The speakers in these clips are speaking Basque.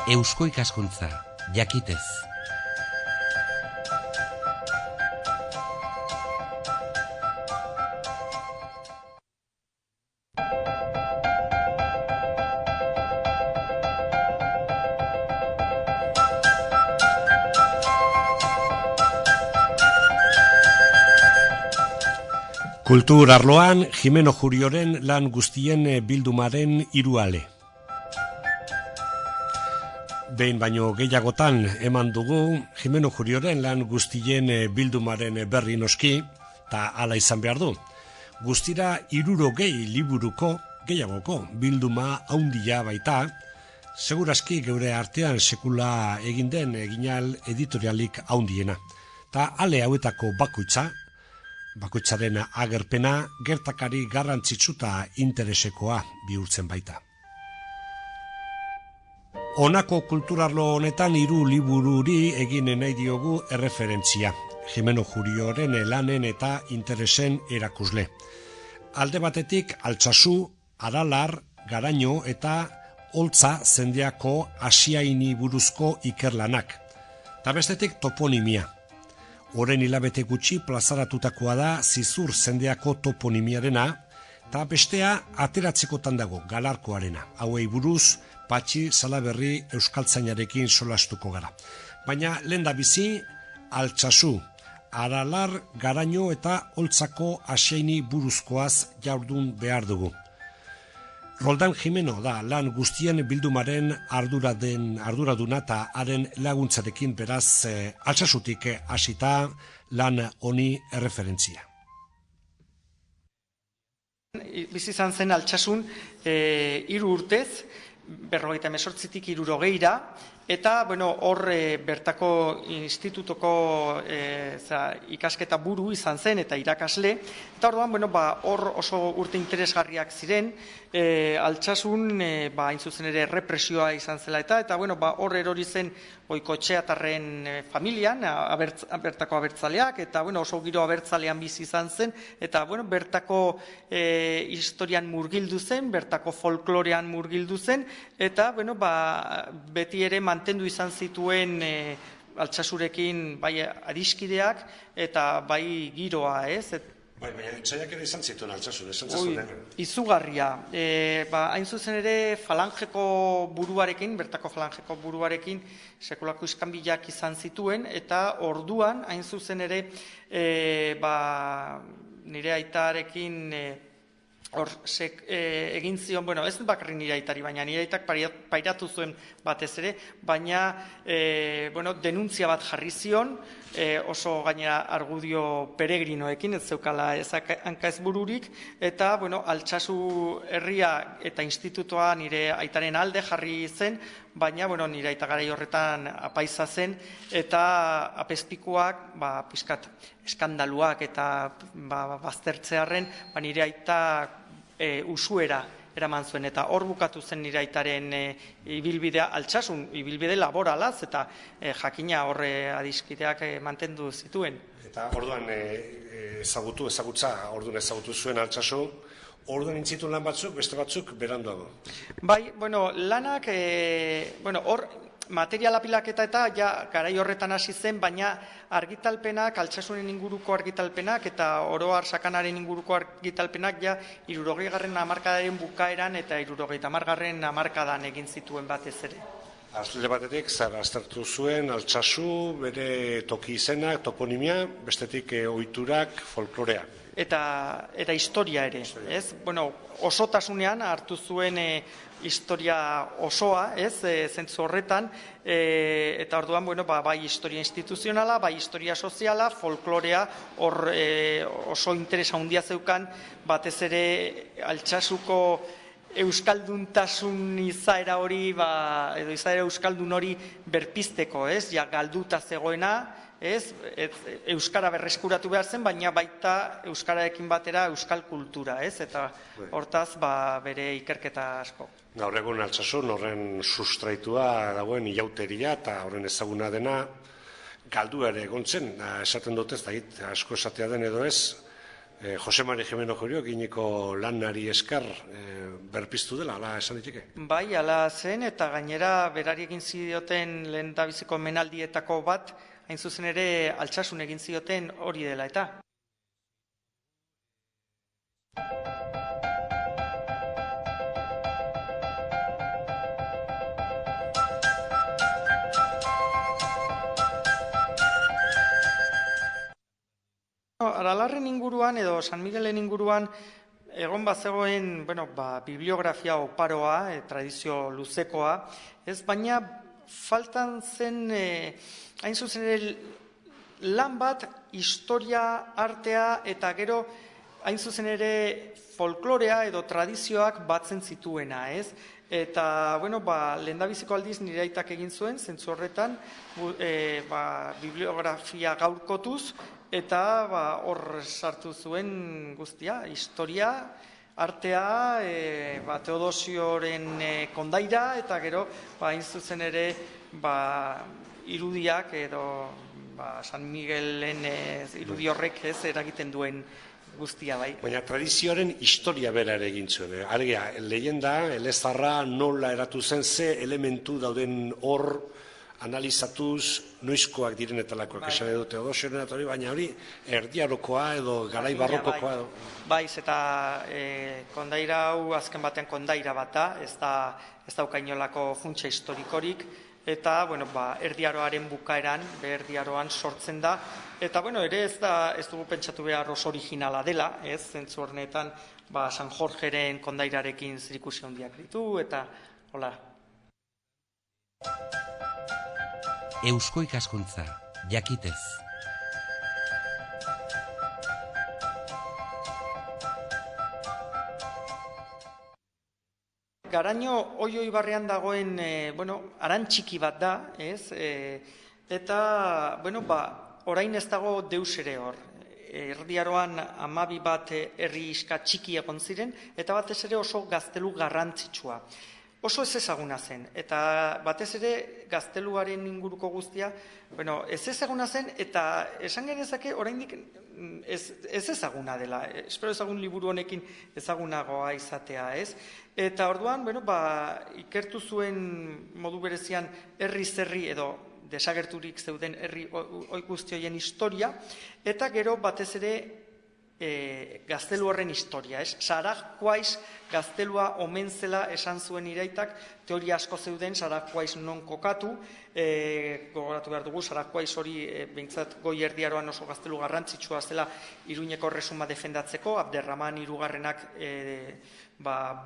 Eusko ikaskuntza, jakitez. Kultur arloan, Jimeno Jurioren lan guztien bildumaren 3 ale. Behin baino gehiagotan eman dugu Jimeno Jurioren lan guztien bildumaren berri noski, eta hala izan behar du. Guztira 60 liburuko gehiagoko bilduma haundia baita, segurazki geure artean sekula egin den eginal editorialik haundiena. Ta ale hauetako bakoitzaren agerpena gertakari garrantzitsuta interesekoa bihurtzen baita. Honako kulturarlo honetan 3 libururi egin nahi diogu erreferentzia, Jimeno Jurioren lanen eta interesen erakusle. Alde batetik Altsasu, Aralar, Garaino eta Oltza zendiako Asiaini buruzko ikerlanak. Ta bestetik toponimia. Oren hilabete gutxi plazaratutakoa da Zizur zendeako toponimiarena, eta bestea ateratzekotan dago Galarkoarena. Hauei buruz, Patxi Salaberri euskaltzainarekin solastuko gara. Baina lehendabizi Altsasu, Aralar, Garaino eta Oltzako Asiaini buruzkoaz jardun behar dugu. Roldan Jimeno da lan guztien bildumaren arduraduna eta haren laguntzarekin beraz Altsasutik hasita lan honi erreferentzia. Bizi izan zen Altsasun 3 urtez, 58tik 60ra, eta hor bertako institutoko ikasketa buru izan zen eta irakasle, eta orduan hor oso urte interesgarriak ziren, Altsasun hain zuzen ere represioa izan zela eta hor erori zen Goikotxeatarren familian, bertako abertzaleak, eta oso giro abertzalean bizi izan zen, eta bertako historian murgildu zen, bertako folklorean murgildu zen, eta beti ere mantendu izan zituen Altsasurekin bai adiskideak eta bai giroa, ez? Baina etxaiak ere izan zituen Altsasun, esan zazuen. Izugarria. Hain zuzen ere falangeko buruarekin, bertako falangeko buruarekin, sekulako iskanbilak izan zituen, eta orduan, hain zuzen ere, nire aitarekin egin zion, ez bakarrik nire aitari, baina nire aitak pairatu zuen batez ere, baina denuntzia bat jarri zion, oso gainera argudio peregrinoekin, ez zeukala hanka ez bururik, eta Altsasu herria eta institutoa nire aitaren alde jarri zen, baina nire aita garai horretan apaiza zen, eta apezpikuak, pixkat eskandaluak eta baztertzearren, nire aita usuera eraman zuen, eta hor bukatu zen nire aitaren ibilbidea Altsasun, ibilbide laboralaz, eta jakina horre adiskideak mantendu zituen. Eta orduan ezagutu zuen Altsasu, orduan intzitun lan batzuk, beste batzuk beranduago. Bai, lanak, hor materiala pilaketa eta garai horretan hasi zen, baina argitalpenak, Altsasunen inguruko argitalpenak eta oro har sakanaren inguruko argitalpenak 60. hamarkadaren bukaeran eta 70. hamarkadan egin zituen batez ere. Alde batetik, aztertu zuen Altsasu, bere toki izenak, toponimia, bestetik ohiturak, folklorea. Eta historia ere, ez? Osotasunean hartu zuen historia osoa, ez? Zentzu horretan, eta orduan, bai historia instituzionala, bai historia soziala, folklorea, hor oso interesa handia zeukan, batez ere Altsasuko euskalduntasun izaera hori, edo izaera euskaldun hori berpizteko, ez? Galduta zegoena, euskara berreskuratu behar zen, baina baita euskararekin batera euskal kultura, ez? Eta hortaz bere ikerketa asko. Gaur egun Altsasun horren sustraitua dagoen ilauteria eta horren ezaguna dena galdu ere egon zen, esaten dut ez, asko esatea den edo ez, Jose Mari Jimeno Jurio eginiko lanari esker berpiztu dela, ala esan diteke? Bai, ala zen, eta gainera berari egin zioten lehendabiziko menaldietako bat, hain zuzen ere Altsasun egin zioten hori dela eta. Aralarren inguruan edo San Miguelen inguruan egon bazegoen, bibliografia oparoa, tradizio luzekoa, ez, baina faltan zen, hain zuzen ere, lan bat, historia, artea, eta gero, hain zuzen ere, folklorea edo tradizioak batzen zituena, ez? Eta, lehendabiziko aldiz nire aitak egin zuen, zentzu horretan, bibliografia gaurkotuz, eta hor sartu zuen guztia, historia, artea, Teodosioren kondaira, eta gero, hain zuzen ere, irudiak edo San Miguelen irudi horrek ez eragiten duen guztia bai. Baina tradizioaren historia bera ere egin zuen. Alegia, leyenda, elezarra nola eratu zen, ze elementu dauden hor analizatuz noizkoak direnetalakoak esan edo Teodosioren eta hori, baina hori erdiarokoa edo garai barrokokoa edo. Baiz, eta kondaira hau azken batean kondaira bat da, ez daukainolako funtsa historikorik, eta erdiaroaren bukaeran, erdiaroan sortzen da, eta ere ez dugu pentsatu behar oso originala dela, ez, zentzu hornetan San Jorgeren kondairarekin zerikusi handiak ditu, eta hola. Eusko ikaskuntza, jakitez. Garaino Oio ibarrean dagoen, aran txiki bat da, ez? Eta, orain ez dago deus ere hor. Erdiaroan 12 bat herri iska txiki egon ziren, eta batez ere oso gaztelu garrantzitsua. Oso ez ezaguna zen, eta batez ere gazteluaren inguruko guztia, ez ezaguna zen, eta esan genezake oraindik ez ezaguna dela. Espero ezagun liburu honekin ezagunagoa izatea, ez? Eta orduan, ikertu zuen modu berezian herri edo desagerturik zeuden herri guzti horien historia, eta gero batez ere gaztelu horren historia, ez? Sarakuaiz gaztelua omen zela esan zuen iraitak, teoria asko zeuden Sarakuaiz non kokatu, gogoratu behar dugu, Sarakuaiz hori behintzat goi erdiaroan oso gaztelu garrantzitsua zela Iruñeko erresuma defendatzeko, Abderraman hirugarrenak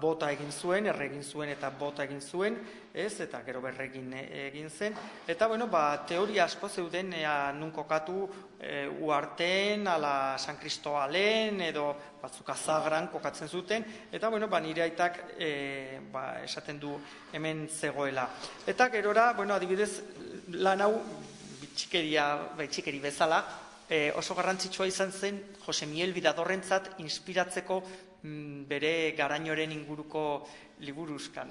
bota egin zuen, erre egin zuen eta bota egin zuen, ez, eta gero berregin egin zen, eta teoria asko zeuden nun kokatu Uarten, ala San Kristobalen, edo batzuk Azagran kokatzen zuten, eta nire aitak esaten du hemen zegoela. Eta gerora, adibidez, lan hau txikeri bezala, oso garrantzitsua izan zen Jose Miel Bidadorrentzat inspiratzeko bere Garainoren inguruko liburuzkan.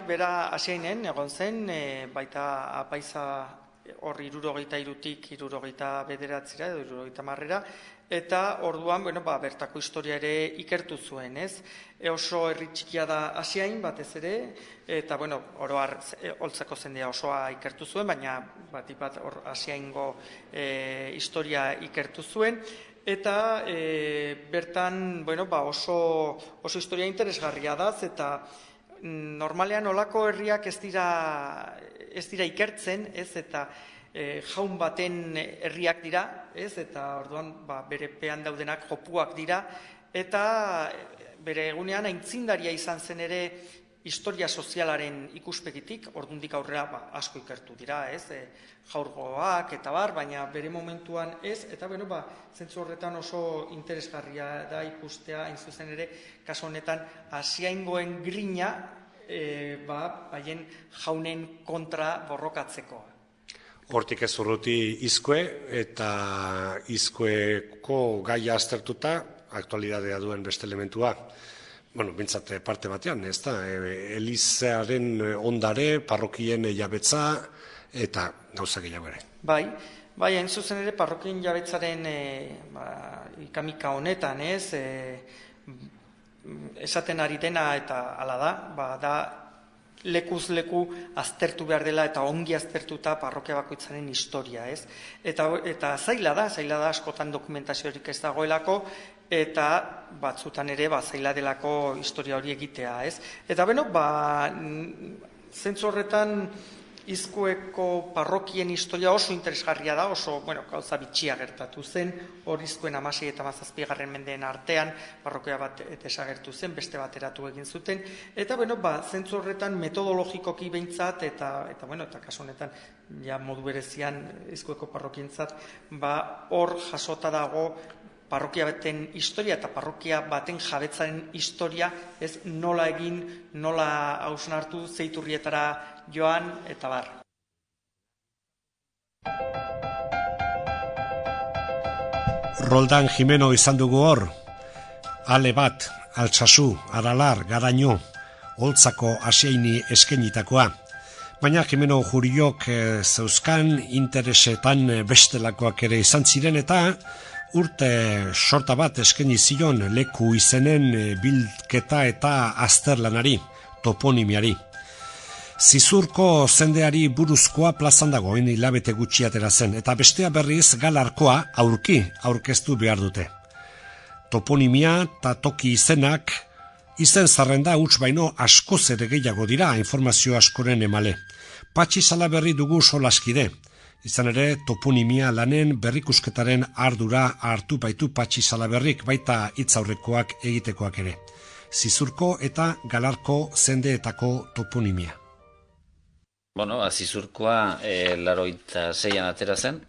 Bera Asiainen egon zen, baita apaiza hor 63tik 69 edo 70 eta orduan, bertako historia ere ikertu zuen, ez? Oso herri txikia da Asiain batez ere, eta oro har holtzako zendea osoa ikertu zuen, baina bat hor Asiaingo historia ikertu zuen, eta bertan, oso historia interesgarria da, eta normalean olako herriak ez dira ikertzen, ez, eta jaun baten herriak dira, ez, eta orduan bere pean daudenak jopuak dira, eta bere egunean aitzindaria izan zen ere historia sozialaren ikuspegitik, ordundik aurrera asko ikertu dira, ez, jaurgoak eta baina bere momentuan ez, eta zentzu horretan oso interesgarria da ikustea, hain zuzen ere, kasu honetan, Asiaingoen grina, haien jaunen kontra borrokatzeko. Hortik ez urruti Izkue, eta Izkueko gaia aztertuta, aktualidadea duen beste elementua. Bueno, bintzat parte batean, ez da, Elizaren ondare, parrokien jabetza, eta gauza gehiago ere. Bai, hain zuzen ere parrokien jabetzaren ikamika honetan, esaten ari dena eta hala da, da lekuz leku aztertu behar dela eta ongi aztertuta parrokia bakoitzaren historia, ez? Eta zaila da askotan dokumentaziorik ez dagoelako, eta batzutan ere zaila delako historia hori egitea, ez? Eta beno, zentzu horretan Izkueko parrokien historia oso interesgarria da, oso, gauza bitxia gertatu zen, hor Izkuen 16 eta 17 mendeen artean parrokia bat desagertu zen, beste bateratu egin zuten, eta zentzu horretan metodologikoki behintzat, eta kasu honetan, ja modu berezian Izkueko parrokientzat, hor jasota dago parrokia baten historia eta parrokia baten jabetzaren historia, ez nola egin, nola hausnartu, zeiturrietara joan, eta bar. Roldan Jimeno izan dugu hor, ale bat, Altsasu, Aralar, Garaino, Oltzako Asiaini eskenitakoa. Baina Jimeno Juriok zeuzkan interesetan bestelakoak ere izan ziren eta urte sorta bat eskeni zion leku izenen bildketa eta azterlanari, toponimiari. Zizurko zendeari buruzkoa plazan dagoen hilabete gutxi atera zen, eta bestea berriz Galarkoa aurkeztu behar dute. Toponimia eta toki izenak, izen zerrenda huts baino askoz ere gehiago dira informazio askoren emale. Patxi Salaberri dugu solaskide. Izan ere, toponimia lanen berrikusketaren ardura hartu baitu Patxi Salaberrik, baita hitzaurrekoak egitekoak ere. Zizurko eta Galarko zendeetako toponimia. Zizurkoa 86an atera zen,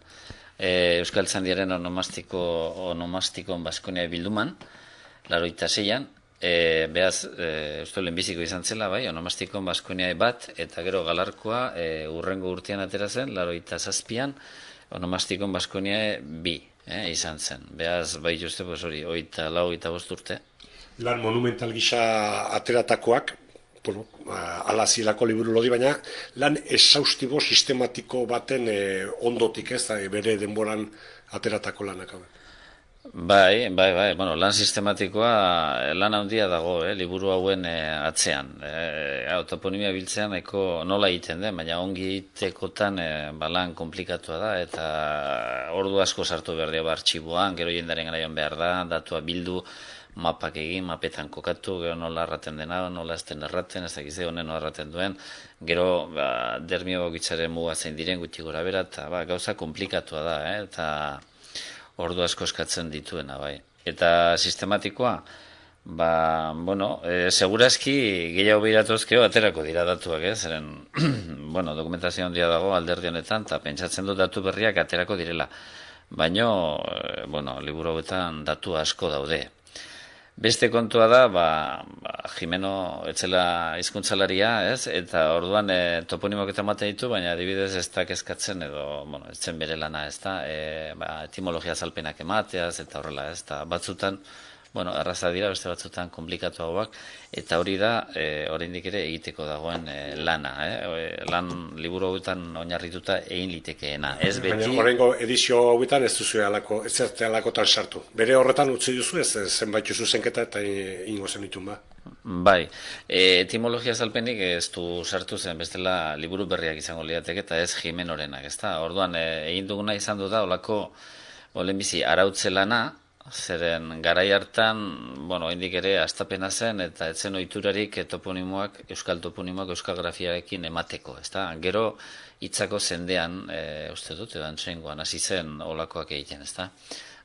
Euskaltzaindiaren onomastikon Baskonia bilduman, 86an, behaz, uste lehenbiziko izan zela, onomastikon Baskonia bat, eta gero Galarkoa urrengo urtean atera zen, 87an, onomastikon Baskonia 2 izan zen. Behaz, uste, hori, 24 urte. Lan monumental gisa ateratakoak, ala zilako liburu lodi, baina lan esaustibo sistematiko baten ondotik, ez da, bere denboran ateratako lanak. Bai, lan sistematikoa lan handia dago, liburu hauen atzean. Toponimia biltzean nola egiten den, baina ongi egitekotan lan komplikatua da, eta ordu asko sartu behar dira artxiboan, gero jendaren garaian behar da, datua bildu, mapak egin, mapetan kokatu, gero nola erraten dena, nola ez den erraten, ez dakize honen nola erraten duen, gero dermio bakoitzaren muga zein diren guti gora bera, eta gauza komplikatua da, eta ordu asko eskatzen dituena, bai. Eta sistematikoa, segurazki gehiago behiratuzkeo aterako dira datuak, zeren, dokumentazio handia dago alderdi honetan, eta pentsatzen dut datu berriak aterako direla. Baina, liburu hauetan datu asko daude. Beste kontua da, Jimeno etzela hizkuntzalaria, eta orduan toponimoak eta ematen ditu, baina adibidez ez da kezkatzen edo, ez zen bere lana, ez da, etimologia azalpenak emateaz, eta horrela, ez da, batzutan, erraza dira, beste batzutan komplikatuagoak, eta hori da, oraindik ere egiteko dagoen lana, lan liburu hauetan oinarrituta egin litekeena. Baina horrengo edizio hauetan ez duzu ezerte alakotan sartu. Bere horretan utzi duzu ez zenbait zuzenketa eta ingo zen ditun ba? Bai, etimologia azalpenik ez du sartu zen, bestela liburu berriak izango lirateke eta ez Jimenorenak, ez da? Orduan, egin duguna izan du da, olako, lehenbizi, arautze lana, zeren garai hartan, oraindik ere astapena zen eta etzen ohiturarik toponimoak, euskal euskal grafiarekin emateko, ezta? Gero hitzako zendean, uste dut, edantzengoan hasi zen olakoak egiten, ezta?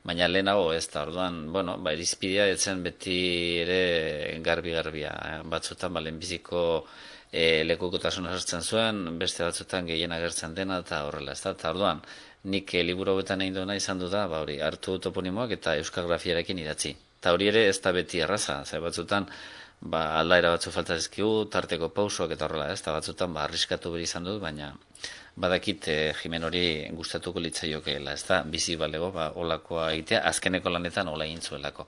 Baina lehenago ez da, orduan, irizpidea etzen beti ere garbi-garbia, batzutan lehenbiziko lekukotasuna sartzen zuen, beste batzutan gehien agertzen dena eta horrela, ezta? Eta orduan, nik liburu hauetan egin duena izan du da, hartu toponimoak eta euskal grafiarekin idatzi. Eta hori ere ez da beti erraza, batzutan aldaera batzu falta dizkigu, tarteko pausoak eta horrela, ez, eta batzutan arriskatu behar izan dut, baina badakit Jimen hori gustatuko litzaiokeela, ez da, bizi balego, olakoa egitea, azkeneko lanetan ola egin zuelako.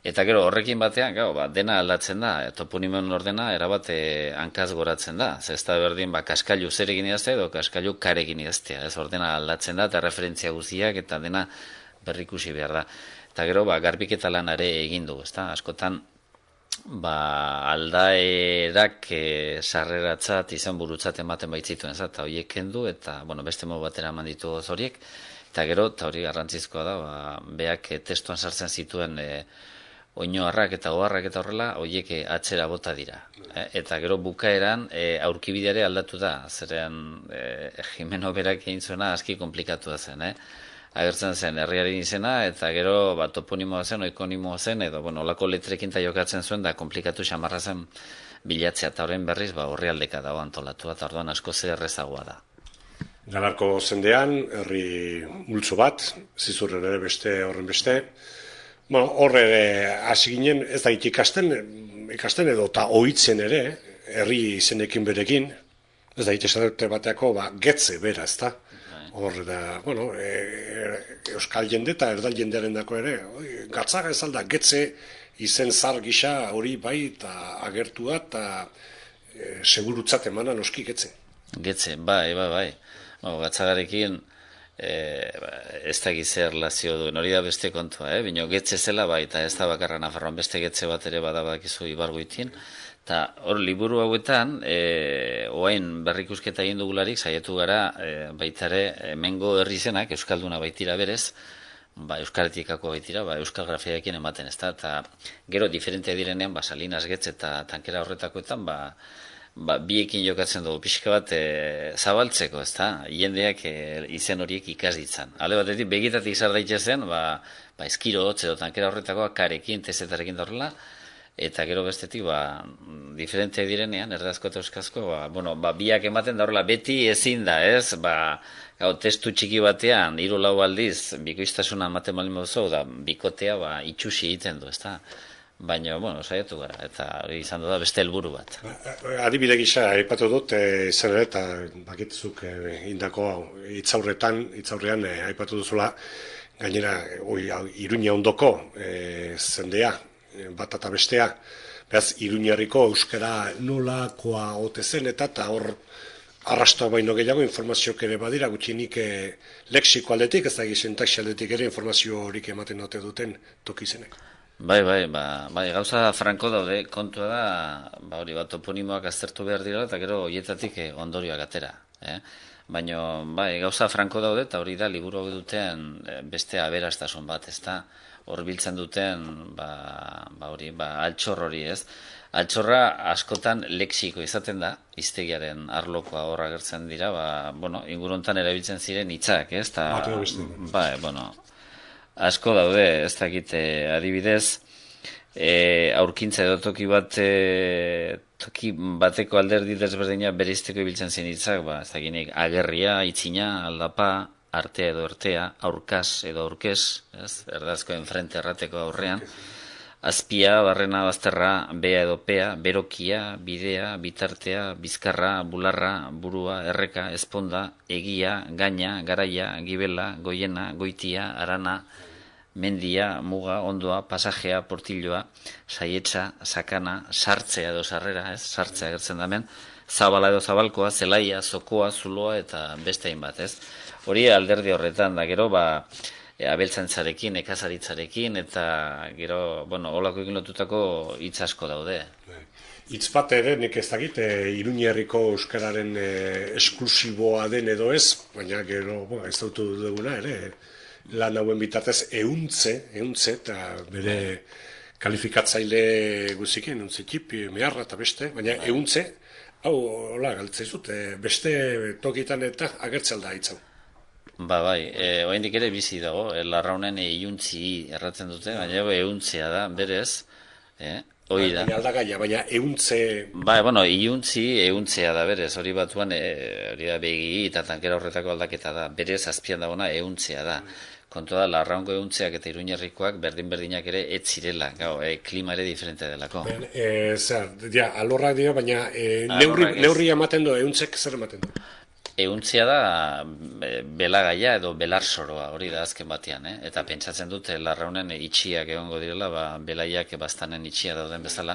Eta gero horrekin batean, dena aldatzen da, toponimoen ordena erabat hankaz goratzen da. Ez da berdin, kaskailu zer egin idaztea edo kaskailu kare egin idaztea. Ez ordena aldatzen da eta referentzia guztiak eta dena berrikusi behar da. Eta gero, garbiketa lan ere egin dugu, ez da, askotan, aldaerak sarreratzat izan burutzat ematen baitzituen, ez da, eta horiek kendu eta, beste modu batera eman ditu horiek. Eta gero, eta hori garrantzizkoa da, beak testuan sartzen zituen oinoarrak eta oharrak eta horrela, horiek atzera bota dira. Eta gero bukaeran aurkibideare aldatu da, zeren Jimeno berak egin zuena aski komplikatu da zen, agertzen zen herriaren izena, eta gero toponimoa zen, oikonimoa zen, edo olako letrekin eta jokatzen zuen, da komplikatu xamarra zen bilatzea, eta horren berriz orrialdeka dago antolatu, eta orduan asko zer errezagoa da. Ganarko zendean, herri multzo bat, zizurren ere beste, horren beste. Horre hasi ginen, ez da ikasten edo eta ohitzen ere, herri izenekin berekin, ez da esate bateako getze bera, ez da. Horre da, euskal jende eta erdal jendearen dako ere, gatzaga ez alda, getze izen zar gisa hori bai eta agertua eta segurutzat emana noski getze. Getze, bai. Gatzagarekin ez da gizea erlazio duen, hori da beste kontua, bino getze zela bai, eta ez da bakarra Nafarroan beste getze bat ere badabakizu Ibargoitin, eta hor liburu hauetan, oain berrikusketa egin dugularik, saiatu gara baitare hemengo herri zenak, euskalduna baitira berez, euskaletikako baitira, euskal grafiaekin ematen ez da, eta gero diferentea direnean, Salinas Getze eta tankera horretakoetan, biekin jokatzen dugu pixka bat zabaltzeko, ez da, jendeak izen horiek ikas ditzan. Ale batetik, begitatik izar daitezen, eskiro hotz edo tankera horretakoa karekin, tezetarekin da horrela, eta gero bestetik, diferentea direnean, erdazko eta euskazko, biak ematen da horrela, beti ezin da, ez, testu txiki batean, 3-4 aldiz, bikoiztasuna ematen balin moduzo, da, bikotea, itxusi egiten du, ez da. Baina, saiatu gara, eta hori izan da beste helburu bat. Adibide gisa, aipatu dut, zer ere, eta bakitzuk indako hitzaurrean aipatu duzula, gainera, Iruña ondoko zendea, bat eta bestea, beraz, Iruñarriko euskara nolakoa ote zen, eta hor arrastoa baino gehiago informazioak ere badira, gutxinik lexiko aldetik, ez da sintaxi aldetik ere informazio horik ematen ote duten toki zenek. Bai, gauza franko daude, kontua da, toponimoak aztertu behar dira, eta gero horietatik ondorioak atera. Baina, gauza franko daude, eta hori da, liburu hau duten beste aberastasun bat, ez da, hor biltzen duten, altxor hori, ez. Altxorra askotan lexiko izaten da, hiztegiaren arlokoa hor agertzen dira, inguruntan erabiltzen ziren hitzak, ez, eta, asko daude, ez dakit adibidez, aurkintza edo toki bateko alderdi desberdina bereizteko ibiltzen zen hitzak, ez dakinik agerria, itzina, aldapa, artea edo ertea, aurkaz edo aurkez, erdazko enfrente errateko aurrean, azpia, barrena, bazterra, bea edo pea, berokia, bidea, bitartea, bizkarra, bularra, burua, erreka, ezponda, egia, gaina, garaia, gibela, goiena, goitia, arana, mendia, muga, ondoa, pasajea, portilloa, saietza, sakana, sartzea edo sarrera, sartzea gertzen damen, zabala edo zabalkoa, zelaia, zokoa, zuloa eta beste hainbat, Hori alderdi horretan da, gero, abeltzantzarekin, ekazaritzarekin, eta gero, holako egin lotutako hitz asko daude. Hitz bat ere, nik ez dakit, Iruñerriko euskararen esklusiboa den edo ez, baina gero, ez dautu duguna ere, lan hauen bitartez euntze, eta bere kalifikatzaile guziken, euntze txipi, meharra eta beste, baina euntze, hau, hola, galtzea zut, beste tokitan eta agertzelda hitzau. Oraindik ere bizi dago, larraunen iuntzi erratzen dute, baina euntzea da, berez, Hoi da. Baina aldagaia, baina euntze... Ba, bueno, euntzea da berez, hori batuan, hori da begi eta tankera horretako aldaketa da, berez azpian dagoena euntzea da. Kontu da, Larraungo euntzeak eta Iruñerrikoak berdin-berdinak ere ez zirela, klima ere diferente delako. Alorrak dira, baina neurri ematen du, euntzek zer ematen du? Euntzea da belagaia edo belarsoroa, hori da azken batean, eta pentsatzen dute Larraunen itxiak egongo direla, belaiak bastanen itxia dauden bezala,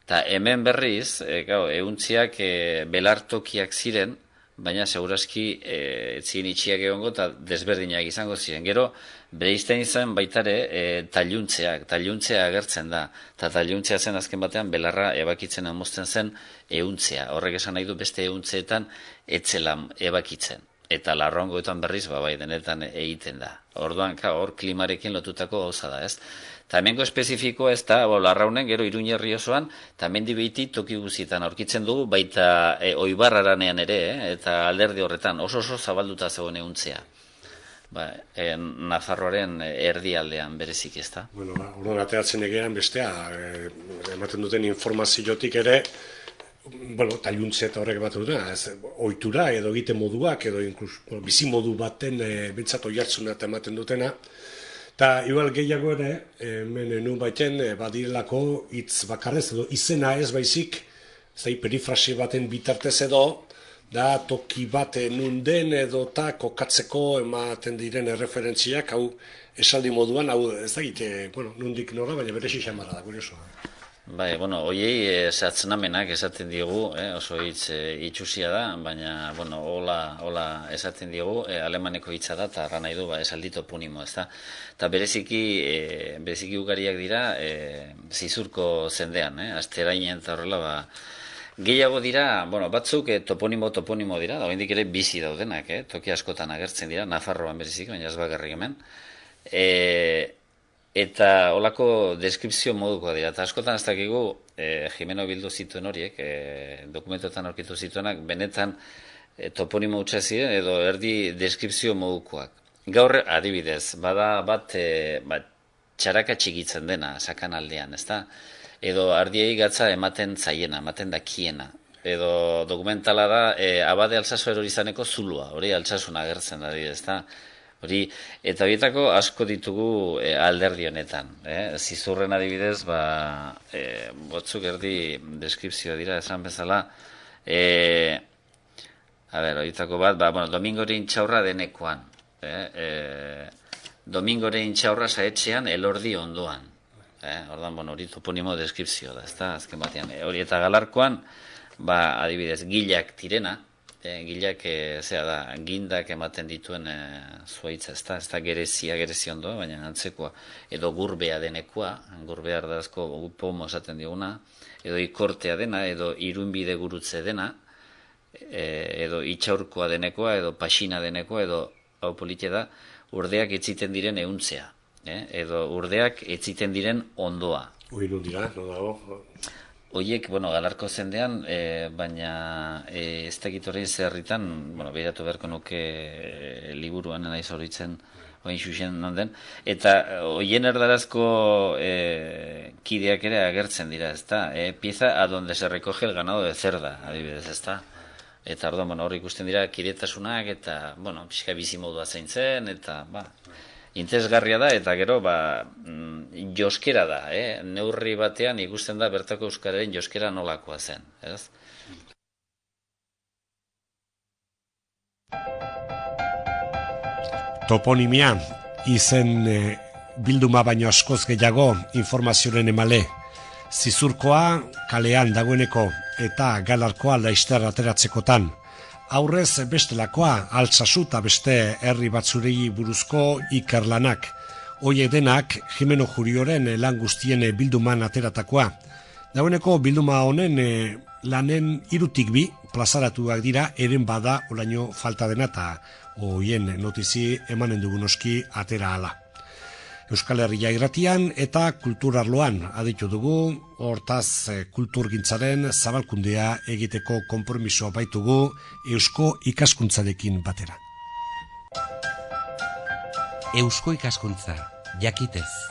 eta hemen berriz, euntziak belartokiak ziren, baina segurazki etzien itxiak egongo eta desberdinak izango ziren. Gero, bereizten izan baitare tailuntzea agertzen da, eta tailuntzea zen azken batean belarra ebakitzen amozten zen euntzea. Horrek esan nahi du beste euntzeetan etzela ebakitzen. Eta Larraungoetan berriz, bai, denetan egiten da. Orduan, hor klimarekin lotutako gauza da, ez? Eta hemengo espezifikoa ez da, Larraunen, gero Iruñerri osoan, eta mendi behiti toki guzietan aurkitzen dugu, baita Oibarraranean ere, eta alderdi horretan, oso zabalduta zegoen euntzea. Nafarroaren erdialdean berezik ez da. Bueno, orduan ateratzen egean bestea, ematen duten informaziotik ere, tailuntze eta horrek bat dut, ohitura edo egite moduak, edo bizi modu baten bintzat oihartzuna eta ematen dutena. Eta igual gehiago ere, hemen nun baiten badirelako hitz bakarrez, edo izena ez baizik, perifrasi baten bitartez edo, da toki bat nun den edo eta kokatzeko ematen diren erreferentziak, hau esaldi moduan, hau ez da egite, nundik nora, baina bere xixamarra da, kurioso. Bai, hoiei zatzenamenak esaten diegu, oso hitz itxusia da, baina, hola esaten diegu, alemaneko hitza da, eta arra nahi du, esaldi toponimo, ez da. Eta bereziki ugariak dira, zizurko zendean, asterainen eta horrela, gehiago dira, batzuk toponimo dira, da oraindik ere bizi daudenak, toki askotan agertzen dira, Nafarroan bereziki, baina ez bakarrik hemen. Eta holako deskripzio modukoa dira. Eta askotan ez dakigu, Jimeno bildu zituen horiek, dokumentoetan aurkitu zituenak, benetan toponimo hutsa ziren edo erdi deskripzio modukoak. Gaur adibidez, bada bat txaraka txikitzen dena, sakan aldean, ezta? Edo ardiei gatza ematen zaiena, ematen dakiena. Edo dokumentala da, abade Alsaso erorizaneko zulua, hori Alsasun agertzen da, ezta? Eta horietako asko ditugu alderdi honetan. Zizurren adibidez, botzuk erdi deskripzioa dira, esan bezala. Horietako bat, Domingoren intxaurra denekoan. Domingoren intxaurra saetxean elordi ondoan. Ordan, hori toponimo deskripzio da, ezta, azken batean. Hori eta Galarkoan, adibidez, gilak tirena, gilak, gindak ematen dituen zuaitza, ez da gerezi ondo, baina antzekoa, edo gurbea denekoa, gurbea ardazko pomo esaten diguna, edo ikortea dena, edo irunbide gurutze dena, edo itxaurkoa denekoa, edo pasina denekoa, edo hau politia da, urdeak etziten diren euntzea, edo urdeak etziten diren ondoa. Uinun dira, no dago? Oiek, Galarko zendean, baina ez dakit horrein zerritan, behiratu beharko nuke liburuan naiz horitzen, oin xuxen non den, eta oien erdarazko kideak ere agertzen dira, ez da? Pieza a donde se recoge el ganado de cerda, adibidez, ez da? Eta orduan, hor ikusten dira kiretasunak, eta, pixka bizimodua zaintzen, eta, interesgarria da, eta gero, joskera da, neurri batean ikusten da bertako euskararen joskera nolakoa zen, ez? Toponimia, izen bilduma baino askoz gehiago informazioaren emale. Zizurkoa kalean dagoeneko eta Galarkoa laizter ateratzekotan. Aurrez bestelakoa, Altsasu eta beste herri batzurei buruzko ikerlanak. Hoiek denak Jimeno Jurioren lan guztien bilduman ateratakoa. Dagoeneko bilduma honen lanen 3-2 plazaratuak dira, eren bada olaino falta dena eta hoien notizi emanen dugun oski atera ala. Euskal Herria irratian eta kulturarloan aditu dugu, hortaz kulturgintzaren zabalkundea egiteko konpromisoa baitugu eusko ikaskuntzarekin batera. Eusko ikaskuntza, jakitez.